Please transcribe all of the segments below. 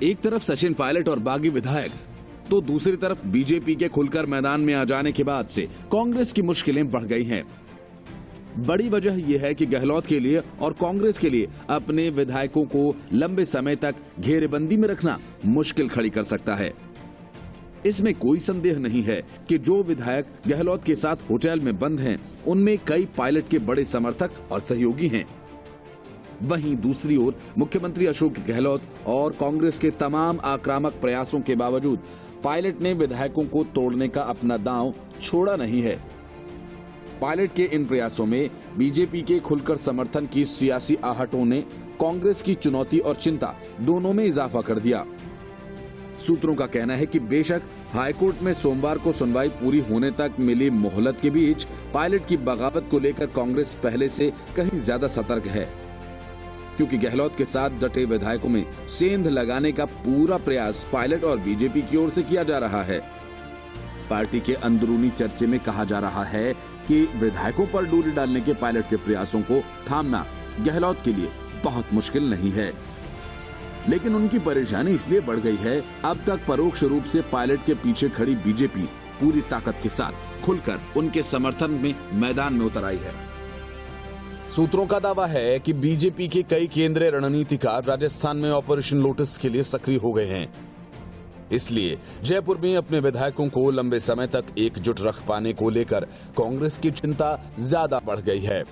एक तरफ सचिन पायलट और बागी विधायक, तो दूसरी तरफ बीजेपी के खुलकर मैदान में आ जाने के बाद से कांग्रेस की मुश्किलें बढ़ गई हैं। बड़ी वजह यह है कि गहलोत के लिए और कांग्रेस के लिए अपने विधायकों को लंबे समय तक घेरेबंदी में रखना मुश्किल खड़ी कर सकता है। इसमें कोई संदेह नहीं है कि जो विधायक गहलोत के साथ होटल में बंद हैं, उनमें कई पायलट के बड़े समर्थक और सहयोगी हैं। वहीं दूसरी ओर मुख्यमंत्री अशोक गहलोत और कांग्रेस के तमाम आक्रामक प्रयासों के बावजूद पायलट ने विधायकों को तोड़ने का अपना दांव छोड़ा नहीं है। पायलट के इन प्रयासों में बीजेपी के खुलकर समर्थन की सियासी आहटों ने कांग्रेस की चुनौती और चिंता दोनों में इजाफा कर दिया। सूत्रों का कहना है कि बेशक हाईकोर्ट में सोमवार को सुनवाई पूरी होने तक मिली मोहलत के बीच पायलट की बगावत को लेकर कांग्रेस पहले से कहीं ज्यादा सतर्क है, क्योंकि गहलोत के साथ डटे विधायकों में सेंध लगाने का पूरा प्रयास पायलट और बीजेपी की ओर से किया जा रहा है। पार्टी के अंदरूनी चर्चे में कहा जा रहा है कि विधायकों पर डोरी डालने के पायलट के प्रयासों को थामना गहलोत के लिए बहुत मुश्किल नहीं है, लेकिन उनकी परेशानी इसलिए बढ़ गई है अब तक परोक्ष रूप से पायलट के पीछे खड़ी बीजेपी पूरी ताकत के साथ खुलकर उनके समर्थन में मैदान में उतर आई है। सूत्रों का दावा है कि बीजेपी के कई केंद्रीय रणनीतिकार राजस्थान में ऑपरेशन लोटस के लिए सक्रिय हो गए हैं। इसलिए जयपुर में अपने विधायकों को लंबे समय तक एकजुट रख पाने को लेकर कांग्रेस की चिंता ज्यादा बढ़ गई है।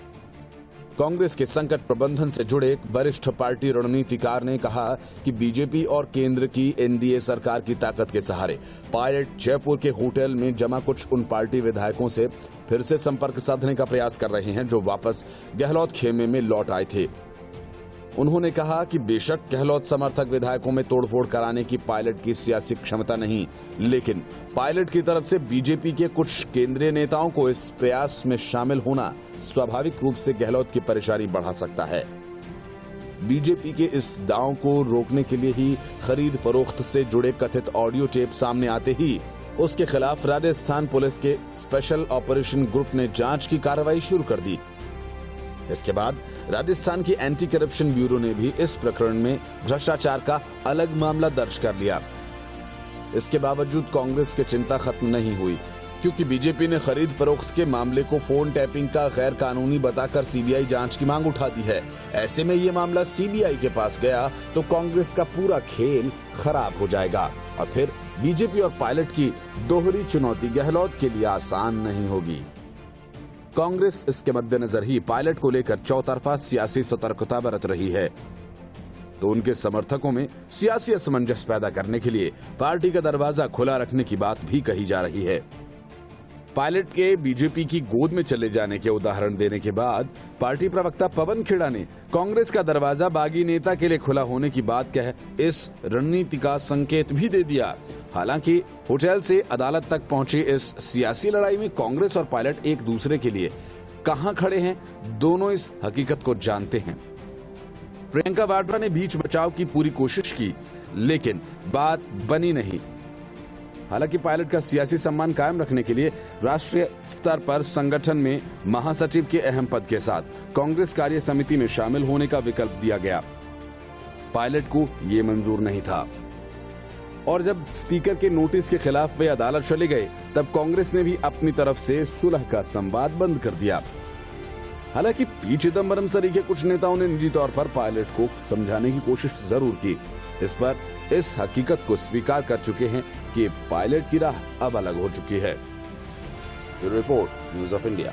कांग्रेस के संकट प्रबंधन से जुड़े एक वरिष्ठ पार्टी रणनीतिकार ने कहा कि बीजेपी और केंद्र की एनडीए सरकार की ताकत के सहारे पायलट जयपुर के होटल में जमा कुछ उन पार्टी विधायकों से फिर से संपर्क साधने का प्रयास कर रहे हैं जो वापस गहलोत खेमे में लौट आए थे। उन्होंने कहा कि बेशक गहलोत समर्थक विधायकों में तोड़फोड़ कराने की पायलट की सियासी क्षमता नहीं, लेकिन पायलट की तरफ से बीजेपी के कुछ केंद्रीय नेताओं को इस प्रयास में शामिल होना स्वाभाविक रूप से गहलोत की परेशानी बढ़ा सकता है। बीजेपी के इस दांव को रोकने के लिए ही खरीद फरोख्त से जुड़े कथित ऑडियो टेप सामने आते ही उसके खिलाफ राजस्थान पुलिस के स्पेशल ऑपरेशन ग्रुप ने जांच की कार्रवाई शुरू कर दी। इसके बाद राजस्थान की एंटी करप्शन ब्यूरो ने भी इस प्रकरण में भ्रष्टाचार का अलग मामला दर्ज कर लिया। इसके बावजूद कांग्रेस की चिंता खत्म नहीं हुई, क्योंकि बीजेपी ने खरीद फरोख्त के मामले को फोन टैपिंग का गैर कानूनी बताकर सीबीआई जांच की मांग उठा दी है। ऐसे में ये मामला सीबीआई के पास गया तो कांग्रेस का पूरा खेल खराब हो जाएगा और फिर बीजेपी और पायलट की दोहरी चुनौती गहलोत के लिए आसान नहीं होगी। कांग्रेस इसके मद्देनजर ही पायलट को लेकर चौतरफा सियासी सतर्कता बरत रही है, तो उनके समर्थकों में सियासी असमंजस पैदा करने के लिए पार्टी का दरवाजा खुला रखने की बात भी कही जा रही है। पायलट के बीजेपी की गोद में चले जाने के उदाहरण देने के बाद पार्टी प्रवक्ता पवन खेड़ा ने कांग्रेस का दरवाजा बागी नेता के लिए खुला होने की बात कह इस रणनीति का संकेत भी दे दिया। हालांकि होटल से अदालत तक पहुंची इस सियासी लड़ाई में कांग्रेस और पायलट एक दूसरे के लिए कहां खड़े हैं, दोनों इस हकीकत को जानते हैं। प्रियंका वाड्रा ने बीच बचाव की पूरी कोशिश की, लेकिन बात बनी नहीं। हालांकि पायलट का सियासी सम्मान कायम रखने के लिए राष्ट्रीय स्तर पर संगठन में महासचिव के अहम पद के साथ कांग्रेस कार्य समिति में शामिल होने का विकल्प दिया गया। पायलट को ये मंजूर नहीं था और जब स्पीकर के नोटिस के खिलाफ वे अदालत चले गए तब कांग्रेस ने भी अपनी तरफ से सुलह का संवाद बंद कर दिया। हालांकि पी चिदम्बरम सरीखे कुछ नेताओं ने निजी तौर पर पायलट को समझाने की कोशिश जरूर की। इस हकीकत को स्वीकार कर चुके हैं कि पायलट की राह अब अलग हो चुकी है। Report, news of India.